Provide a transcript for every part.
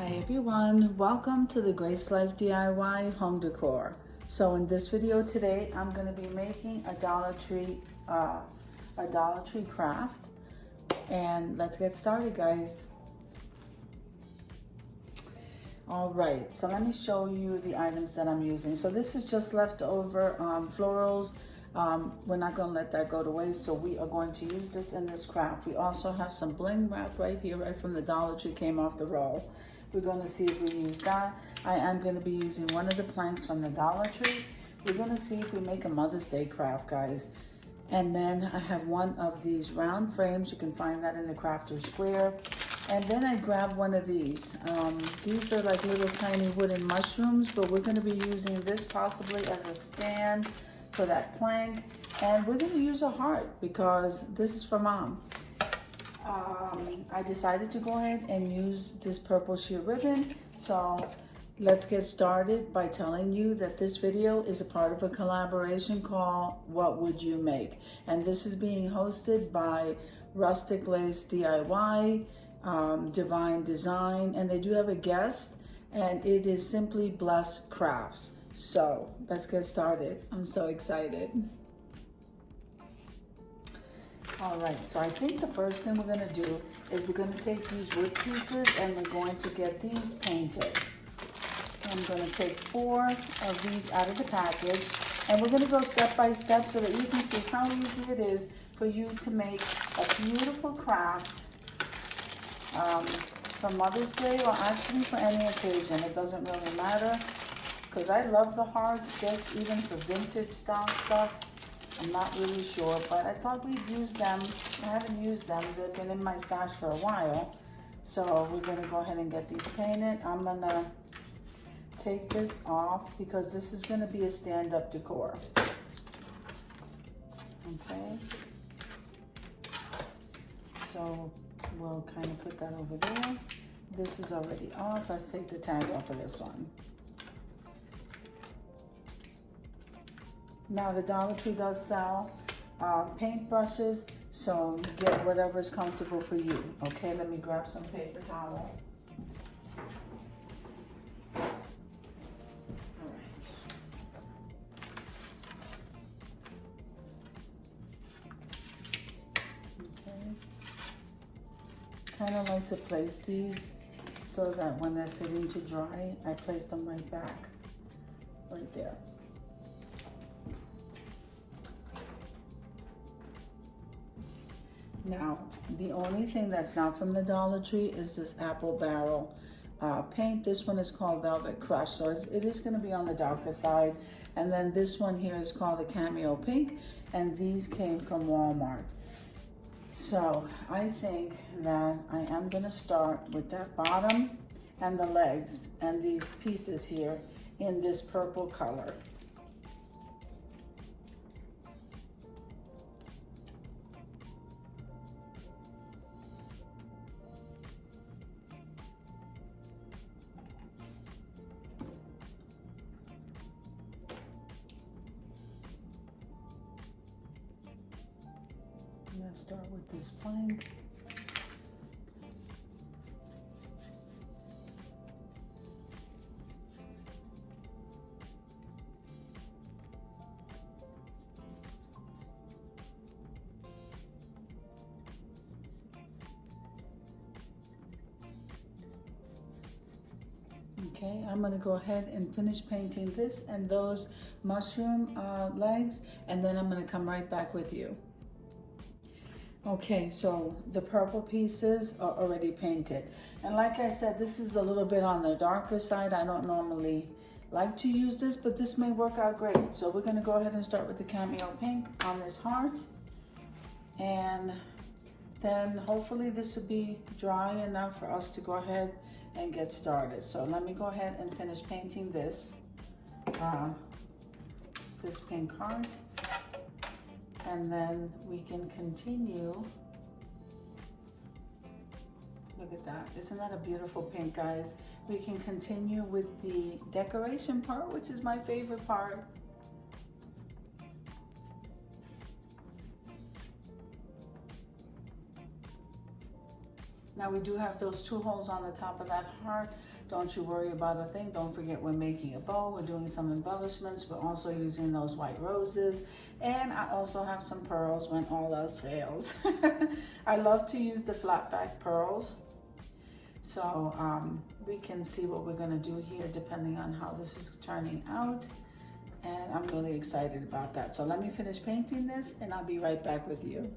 Hi everyone, welcome to the Grace Life DIY home decor. So in this video today, I'm going to be making a Dollar Tree craft, and let's get started, guys. All right, so let me show you the items that I'm using. So this is just leftover florals. We're not going to let that go to waste, so we are going to use this in this craft. We also have some bling wrap right here, right from the Dollar Tree, came off the roll. We're going to see if we use that. I am going to be using one of the planks from the Dollar Tree. We're going to see if we make a Mother's Day craft, guys. And then I have one of these round frames. You can find that in the Crafter Square. And then I grabbed one of these. These are like little tiny wooden mushrooms, but we're going to be using this possibly as a stand for that plank. And we're going to use a heart because this is for Mom. I decided to go ahead and use this purple sheer ribbon. So let's get started by telling you that this video is a part of a collaboration called What Would You Make? And this is being hosted by Rustic Lace DIY, Divine Design, and they do have a guest, and it is Simply Blessed Crafts. So let's get started. I'm so excited. All right, so I think the first thing we're gonna do is we're gonna take these wood pieces and we're going to get these painted. I'm gonna take 4 of these out of the package, and we're gonna go step by step so that you can see how easy it is for you to make a beautiful craft for Mother's Day, or actually for any occasion. It doesn't really matter, because I love the hearts, just even for vintage style stuff. I'm not really sure, but I thought we'd use them. I haven't used them. They've been in my stash for a while. So we're gonna go ahead and get these painted. I'm gonna take this off because this is gonna be a stand-up decor. Okay. So we'll kind of put that over there. This is already off. Let's take the tag off of this one. Now the Dollar Tree does sell paint brushes, so get whatever's comfortable for you. Okay, let me grab some paper towel. All right. Okay. Kind of like to place these so that when they're sitting to dry, I place them right back, right there. Now, the only thing that's not from the Dollar Tree is this apple barrel paint. This one is called Velvet Crush, so it is going to be on the darker side. And then this one here is called the Cameo Pink, and these came from Walmart. So I think that I am going to start with that bottom and the legs and these pieces here in this purple color. I'm going to start with this plank. Okay, I'm going to go ahead and finish painting this and those mushroom legs, and then I'm going to come right back with you. Okay, so the purple pieces are already painted. And like I said, this is a little bit on the darker side. I don't normally like to use this, but this may work out great. So we're gonna go ahead and start with the Cameo Pink on this heart. And then hopefully this will be dry enough for us to go ahead and get started. So let me go ahead and finish painting this, this pink heart. And then we can continue. Look at that. Isn't that a beautiful pink, guys? We can continue with the decoration part, which is my favorite part. Now we do have those 2 holes on the top of that heart. Don't you worry about a thing. Don't forget we're making a bow. We're doing some embellishments. We're also using those white roses. And I also have some pearls when all else fails. I love to use the flat back pearls. So we can see what we're gonna do here depending on how this is turning out. And I'm really excited about that. So let me finish painting this and I'll be right back with you.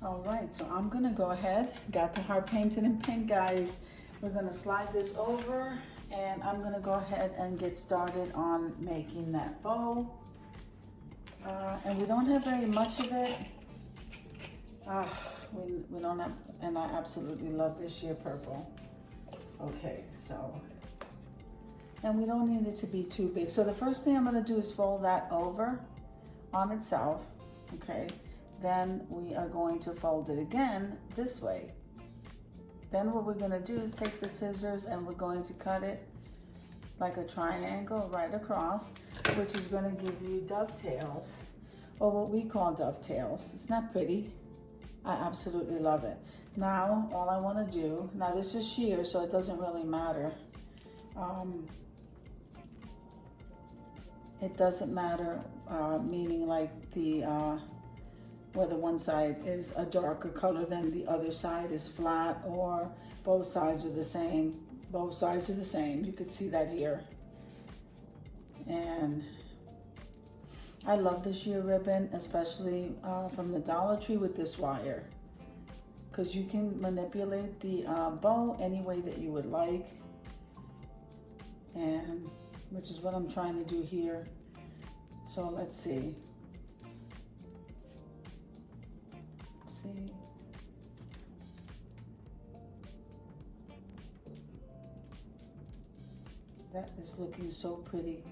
All right, so I'm gonna go ahead, got the heart painted in pink, guys. We're gonna slide this over and I'm gonna go ahead and get started on making that bow. And we don't have very much of it. We don't have, and I absolutely love this sheer purple. Okay, so, and we don't need it to be too big. So the first thing I'm gonna do is fold that over on itself, okay? Then we are going to fold it again this way. Then what we're gonna do is take the scissors and we're going to cut it like a triangle right across, which is gonna give you dovetails, or what we call dovetails. It's not pretty. I absolutely love it. Now, all I wanna do, now this is sheer, so it doesn't really matter. It doesn't matter, meaning like whether one side is a darker color than the other side is flat, or both sides are the same. Both sides are the same. You could see that here. And I love the sheer ribbon, especially from the Dollar Tree with this wire, because you can manipulate the bow any way that you would like, and which is what I'm trying to do here. So let's see. See, that is looking so pretty.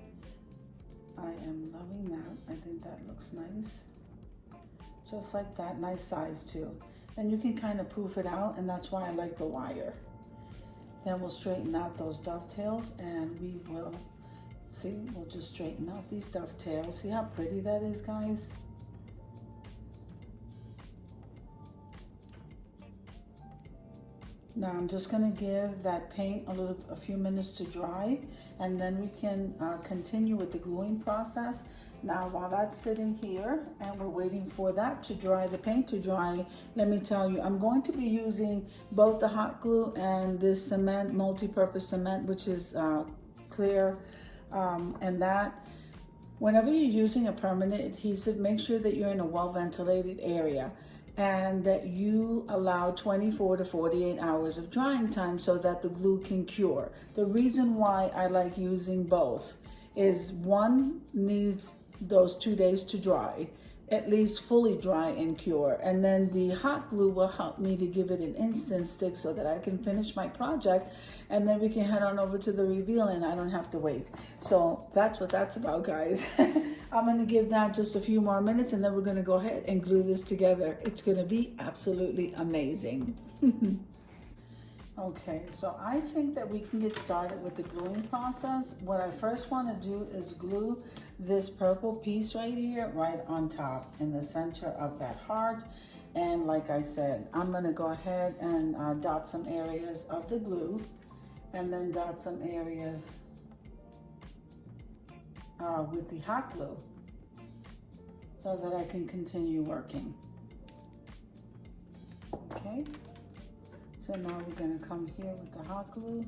I am loving that. I think that looks nice. Just like that, nice size too. And you can kind of poof it out, and that's why I like the wire. Then we'll straighten out those dovetails, and we will, see, we'll just straighten out these dovetails. See how pretty that is, guys? Now I'm just gonna give that paint a few minutes to dry, and then we can continue with the gluing process. Now while that's sitting here and we're waiting for that to dry, the paint to dry, let me tell you, I'm going to be using both the hot glue and this cement, multi-purpose cement, which is clear, and that whenever you're using a permanent adhesive, make sure that you're in a well-ventilated area, and that you allow 24 to 48 hours of drying time so that the glue can cure. The reason why I like using both is one needs those 2 days to dry, at least fully dry and cure. And then the hot glue will help me to give it an instant stick so that I can finish my project, and then we can head on over to the reveal and I don't have to wait. So that's what that's about, guys. I'm gonna give that just a few more minutes, and then we're gonna go ahead and glue this together. It's gonna be absolutely amazing. Okay, so I think that we can get started with the gluing process. What I first wanna do is glue this purple piece right here, right on top in the center of that heart. And like I said, I'm gonna go ahead and dot some areas of the glue, and then dot some areas with the hot glue so that I can continue working. Okay, so now we're gonna come here with the hot glue.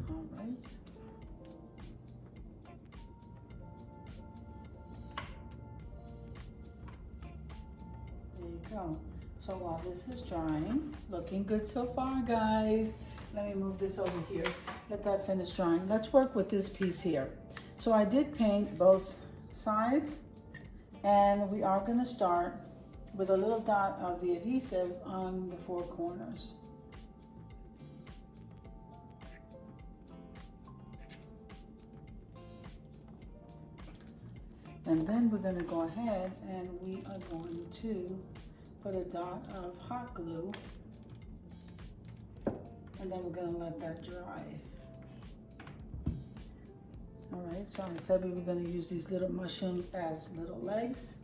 All right. There you go. So while this is drying, looking good so far, guys. Let me move this over here. Let that finish drying. Let's work with this piece here. So I did paint both sides, and we are gonna start with a little dot of the adhesive on the 4 corners. And then we're gonna go ahead and we are going to put a dot of hot glue, and then we're gonna let that dry. All right, so I said we were going to use these little mushrooms as little legs.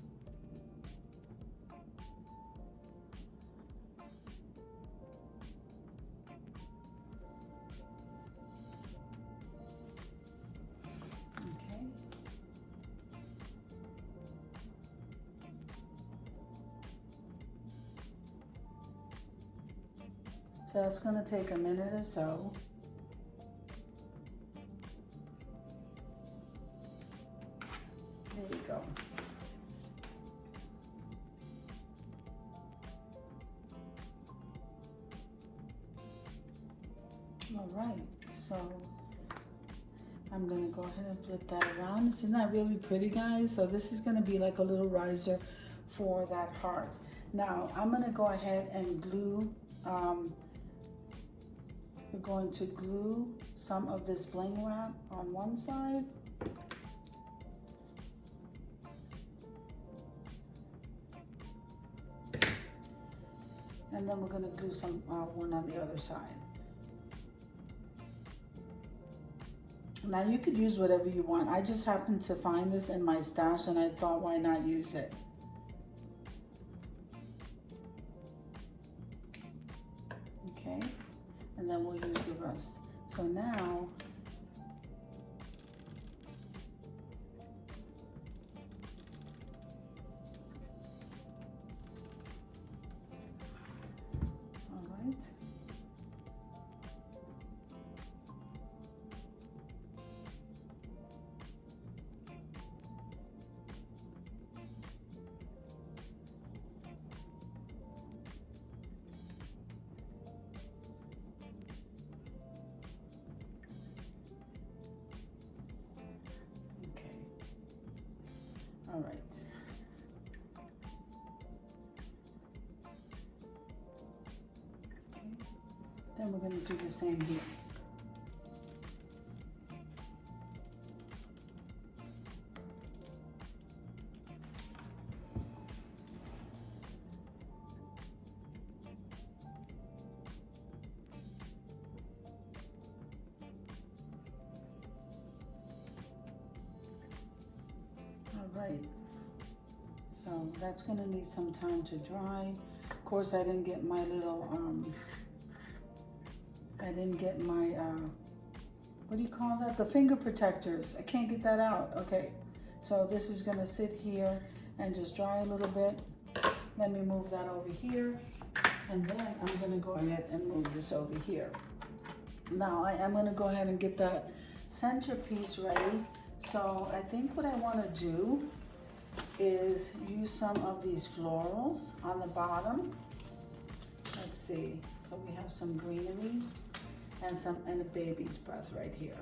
Okay. So that's going to take a minute or so. There you go. All right, so I'm gonna go ahead and flip that around. Isn't that really pretty, guys? So this is gonna be like a little riser for that heart. Now I'm gonna go ahead and glue, we're going to glue some of this bling wrap on one side. And then we're gonna glue some one on the other side. Now you could use whatever you want. I just happened to find this in my stash and I thought, why not use it? Okay, and then we'll use the rest. So now, all right. All right. Okay. Then we're going to do the same here. All right. So that's going to need some time to dry. Of course, I didn't get my little, what do you call that? The finger protectors. I can't get that out. Okay. So this is going to sit here and just dry a little bit. Let me move that over here. And then I'm going to go ahead and move this over here. Now I am going to go ahead and get that centerpiece ready. So I think what I want to do is use some of these florals on the bottom. Let's see. So we have some greenery and a baby's breath right here.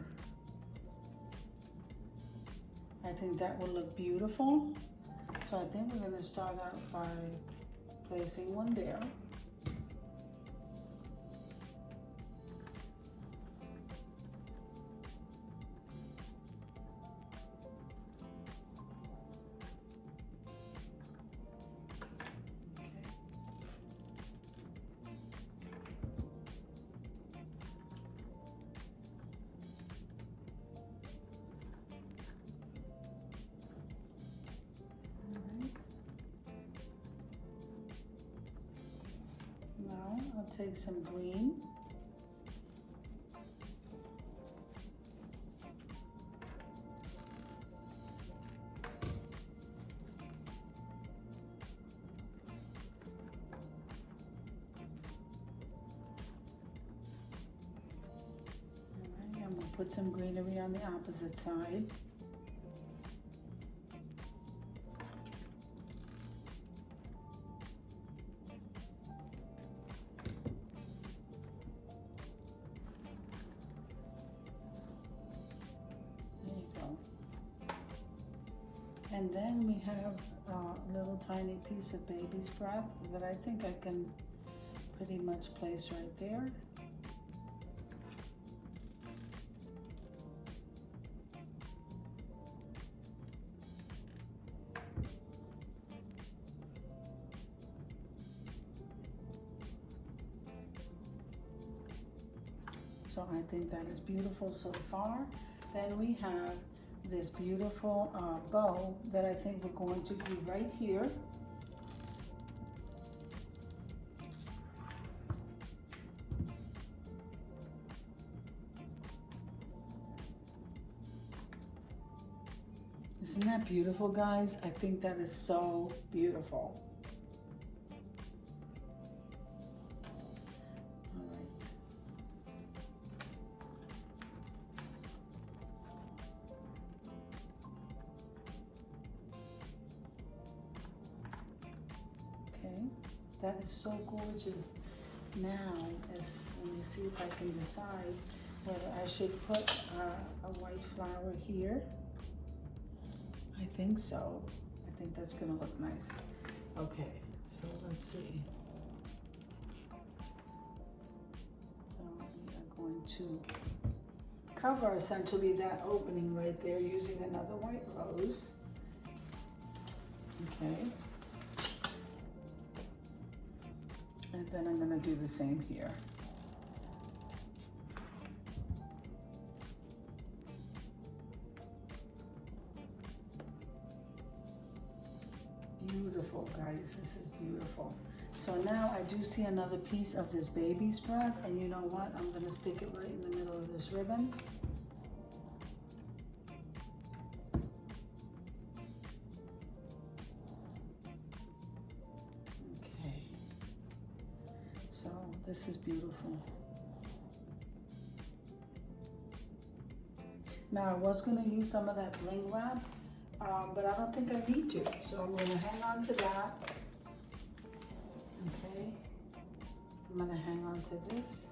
I think that will look beautiful. So I think we're going to start out by placing one there. Now I'll take some green. All right, and we'll put some greenery on the opposite side. And then we have a little tiny piece of baby's breath that I think I can pretty much place right there. So I think that is beautiful so far. Then we have this beautiful bow that I think we're going to glue right here. Isn't that beautiful, guys? I think that is so beautiful. All right. Okay, that is so gorgeous. Now, let me see if I can decide whether I should put a white flower here. I think so. I think that's gonna look nice. Okay, so let's see. So we are going to cover essentially that opening right there using another white rose. Okay. And then I'm gonna do the same here. Beautiful, guys, this is beautiful. So now I do see another piece of this baby's breath, and you know what? I'm gonna stick it right in the middle of this ribbon. Okay, so this is beautiful. Now I was gonna use some of that bling wrap, but I don't think I need to. So I'm gonna hang on to that. Okay, I'm gonna hang on to this.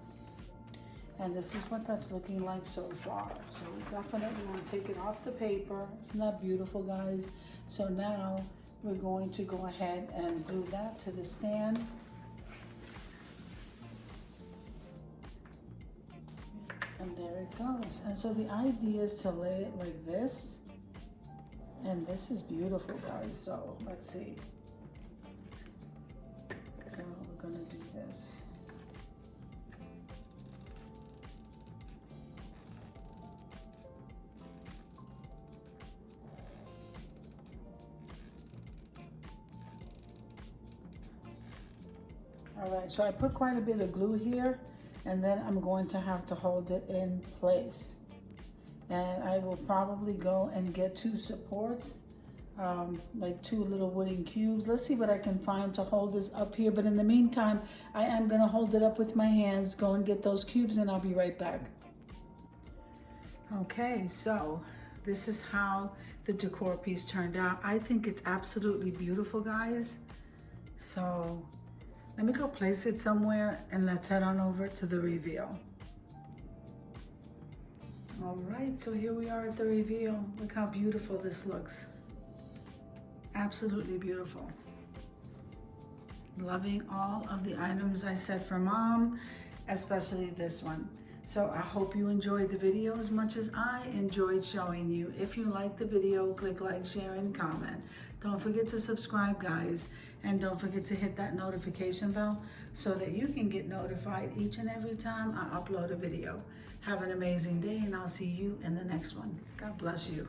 And this is what that's looking like so far. So we definitely wanna take it off the paper. Isn't that beautiful, guys? So now we're going to go ahead and glue that to the stand. And there it goes. And so the idea is to lay it like this. And this is beautiful, guys. So let's see. So we're gonna do this. All right, so I put quite a bit of glue here, and then I'm going to have to hold it in place. And I will probably go and get two supports, like two little wooden cubes. Let's see what I can find to hold this up here. But in the meantime, I am gonna hold it up with my hands, go and get those cubes, and I'll be right back. Okay, so this is how the decor piece turned out. I think it's absolutely beautiful, guys. So let me go place it somewhere and let's head on over to the reveal. All right, so here we are at the reveal. Look how beautiful this looks. Absolutely beautiful. Loving all of the items I said for Mom, especially this one. So I hope you enjoyed the video as much as I enjoyed showing you. If you liked the video, click like, share, and comment. Don't forget to subscribe, guys. And don't forget to hit that notification bell so that you can get notified each and every time I upload a video. Have an amazing day, and I'll see you in the next one. God bless you.